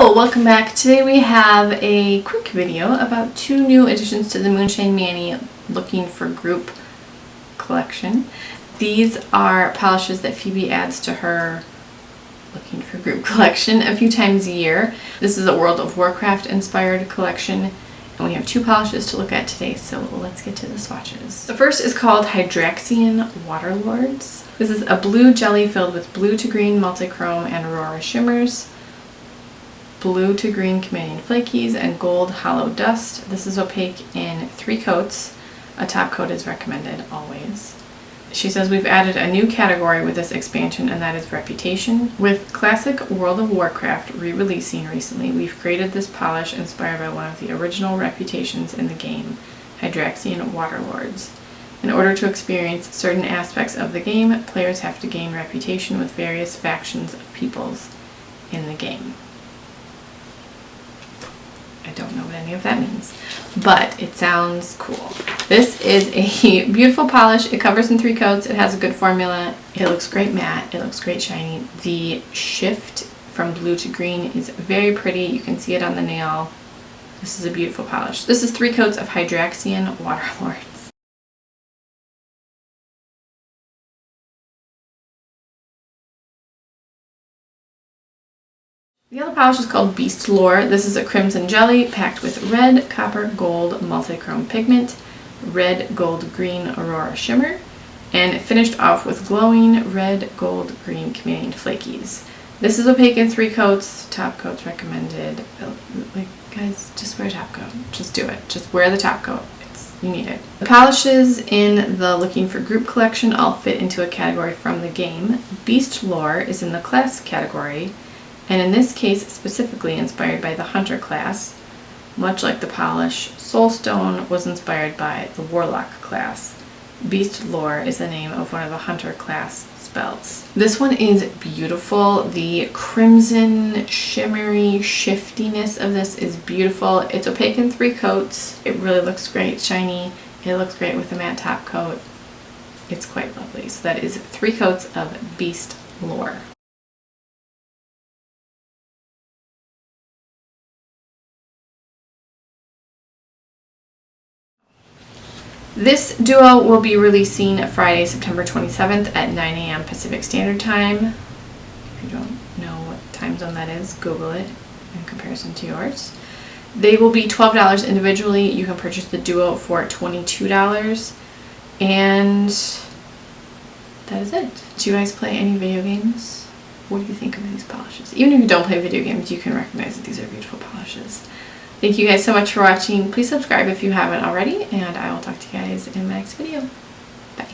Hello, welcome back. Today we have a quick video about two new additions to the Moonshine Manny Looking for Group collection. These are polishes that Phoebe adds to her Looking for Group collection a few times a year. This is a World of Warcraft inspired collection, and we have two polishes to look at today, so let's get to the swatches. The first is called Hydraxian Waterlords. This is a blue jelly filled with blue to green multichrome and aurora shimmers, blue to green chameleon flakies, and gold hollow dust. This is opaque in 3 coats. A top coat is recommended always. She says we've added a new category with this expansion, and that is reputation. With classic World of Warcraft re-releasing recently, we've created this polish inspired by one of the original reputations in the game, Hydraxian Waterlords. In order to experience certain aspects of the game, players have to gain reputation with various factions of peoples in the game. I don't know what any of that means, but it sounds cool. This is a beautiful polish. It covers in 3 coats. It has a good formula. It looks great matte. It looks great shiny. The shift from blue to green is very pretty. You can see it on the nail. This is a beautiful polish. This is 3 coats of Hydraxian Waterlords. The other polish is called Beast Lore. This is a crimson jelly packed with red, copper, gold, multichrome pigment, red, gold, green, aurora shimmer, and finished off with glowing red, gold, green chameleon flakies. This is opaque in 3 coats. Top coat's recommended. Like, guys, just wear a top coat. Just do it. Just wear the top coat. You need it. The polishes in the Looking for Group collection all fit into a category from the game. Beast Lore is in the class category, and in this case specifically inspired by the Hunter class. Much like the polish, Soulstone was inspired by the Warlock class. Beast Lore is the name of one of the Hunter class spells. This one is beautiful. The crimson shimmery shiftiness of this is beautiful. It's opaque in 3 coats. It really looks great, shiny. It looks great with a matte top coat. It's quite lovely. So that is 3 coats of Beast Lore. This duo will be releasing Friday, September 27th at 9 a.m. Pacific Standard Time. If you don't know what time zone that is, Google it in comparison to yours. They will be $12 individually. You can purchase the duo for $22. And that is it. Do you guys play any video games? What do you think of these polishes? Even if you don't play video games, you can recognize that these are beautiful polishes. Thank you guys so much for watching. Please subscribe if you haven't already, and I will talk to you guys in my next video. Bye.